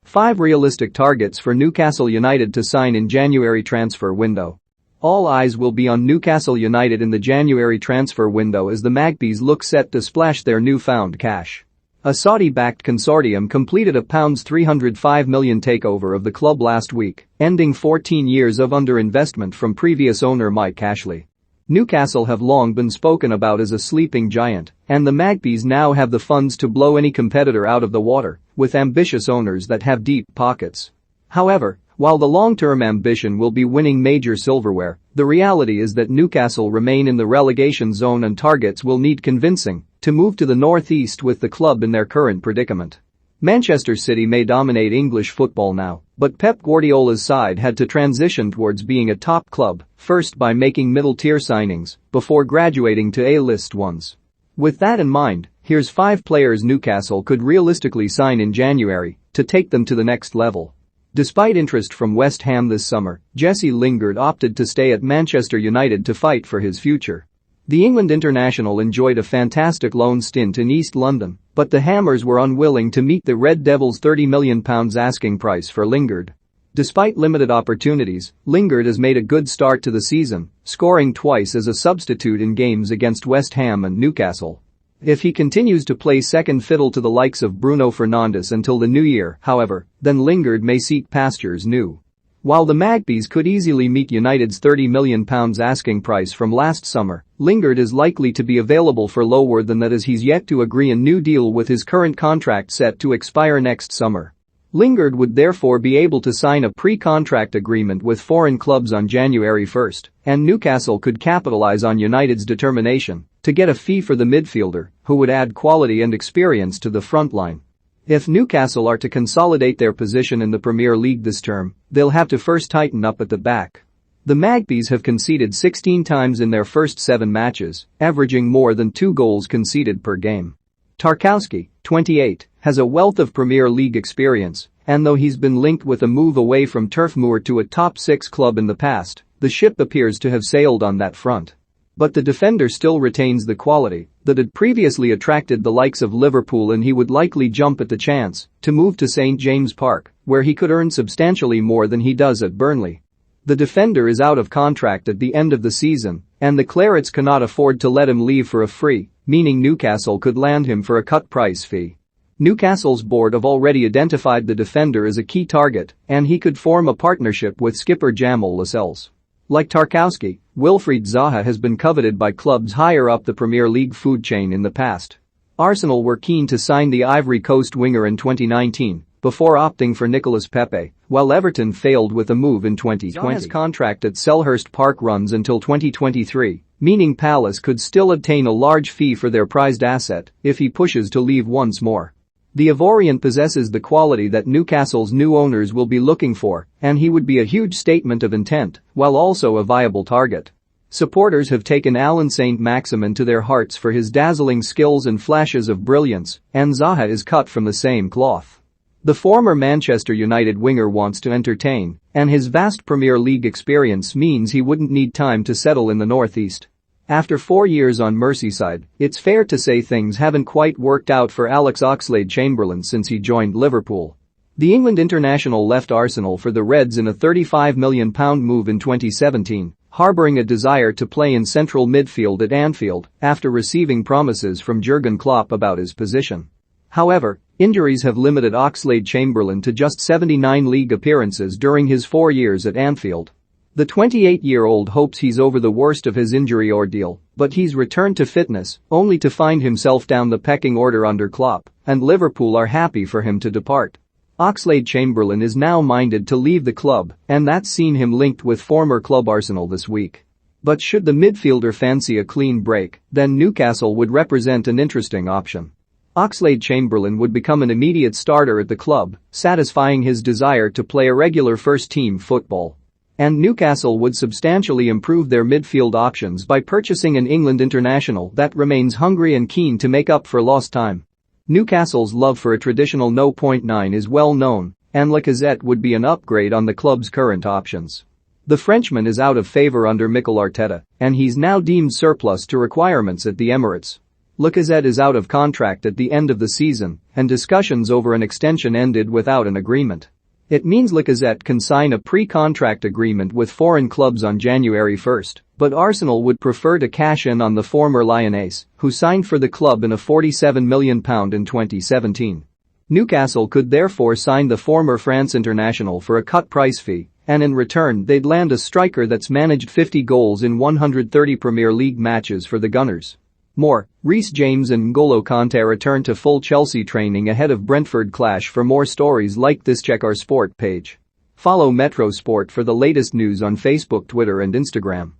5 realistic targets for Newcastle United to sign in January transfer window. All eyes will be on Newcastle United in the January transfer window as the Magpies look set to splash their newfound cash. A Saudi-backed consortium completed a £305 million takeover of the club last week, ending 14 years of underinvestment from previous owner Mike Ashley. Newcastle have long been spoken about as a sleeping giant, and the Magpies now have the funds to blow any competitor out of the water, with ambitious owners that have deep pockets. However, while the long-term ambition will be winning major silverware, the reality is that Newcastle remain in the relegation zone and targets will need convincing to move to the northeast with the club in their current predicament. Manchester City may dominate English football now, but Pep Guardiola's side had to transition towards being a top club, first by making middle-tier signings, before graduating to A-list ones. With that in mind, here's 5 players Newcastle could realistically sign in January to take them to the next level. Despite interest from West Ham this summer, Jesse Lingard opted to stay at Manchester United to fight for his future. The England international enjoyed a fantastic loan stint in East London, but the Hammers were unwilling to meet the Red Devils' £30 million asking price for Lingard. Despite limited opportunities, Lingard has made a good start to the season, scoring twice as a substitute in games against West Ham and Newcastle. If he continues to play second fiddle to the likes of Bruno Fernandes until the new year, however, then Lingard may seek pastures new. While the Magpies could easily meet United's £30 million asking price from last summer, Lingard is likely to be available for lower than that as he's yet to agree a new deal with his current contract set to expire next summer. Lingard would therefore be able to sign a pre-contract agreement with foreign clubs on January 1, and Newcastle could capitalize on United's determination to get a fee for the midfielder, who would add quality and experience to the front line. If Newcastle are to consolidate their position in the Premier League this term, they'll have to first tighten up at the back. The Magpies have conceded 16 times in their first 7 matches, averaging more than 2 goals conceded per game. Tarkowski, 28, has a wealth of Premier League experience, and though he's been linked with a move away from Turf Moor to a top 6 club in the past, the ship appears to have sailed on that front. But the defender still retains the quality that had previously attracted the likes of Liverpool, and he would likely jump at the chance to move to St James Park, where he could earn substantially more than he does at Burnley. The defender is out of contract at the end of the season, and the Clarets cannot afford to let him leave for a free, meaning Newcastle could land him for a cut price fee. Newcastle's board have already identified the defender as a key target, and he could form a partnership with skipper Jamal Lascelles. Like Tarkowski, Wilfried Zaha has been coveted by clubs higher up the Premier League food chain in the past. Arsenal were keen to sign the Ivory Coast winger in 2019, before opting for Nicolas Pepe, while Everton failed with a move in 2020. Zaha's contract at Selhurst Park runs until 2023, meaning Palace could still obtain a large fee for their prized asset if he pushes to leave once more. The Ivorian possesses the quality that Newcastle's new owners will be looking for, and he would be a huge statement of intent, while also a viable target. Supporters have taken Alan Saint-Maximin to their hearts for his dazzling skills and flashes of brilliance, and Zaha is cut from the same cloth. The former Manchester United winger wants to entertain, and his vast Premier League experience means he wouldn't need time to settle in the northeast. After 4 years on Merseyside, it's fair to say things haven't quite worked out for Alex Oxlade-Chamberlain since he joined Liverpool. The England international left Arsenal for the Reds in a £35 million move in 2017, harboring a desire to play in central midfield at Anfield after receiving promises from Jurgen Klopp about his position. However, injuries have limited Oxlade-Chamberlain to just 79 league appearances during his 4 years at Anfield. The 28-year-old hopes he's over the worst of his injury ordeal, but he's returned to fitness, only to find himself down the pecking order under Klopp, and Liverpool are happy for him to depart. Oxlade-Chamberlain is now minded to leave the club, and that's seen him linked with former club Arsenal this week. But should the midfielder fancy a clean break, then Newcastle would represent an interesting option. Oxlade-Chamberlain would become an immediate starter at the club, satisfying his desire to play a regular first-team football. And Newcastle would substantially improve their midfield options by purchasing an England international that remains hungry and keen to make up for lost time. Newcastle's love for a traditional no.9 is well known, and Lacazette would be an upgrade on the club's current options. The Frenchman is out of favour under Mikel Arteta, and he's now deemed surplus to requirements at the Emirates. Lacazette is out of contract at the end of the season, and discussions over an extension ended without an agreement. It means Lacazette can sign a pre-contract agreement with foreign clubs on January 1, but Arsenal would prefer to cash in on the former Lyonnais, who signed for the club in a £47 million in 2017. Newcastle could therefore sign the former France international for a cut price fee, and in return they'd land a striker that's managed 50 goals in 130 Premier League matches for the Gunners. More, Reece James and N'Golo Kanté return to full Chelsea training ahead of Brentford clash. For more stories like this, check our sport page. Follow Metro Sport for the latest news on Facebook, Twitter and Instagram.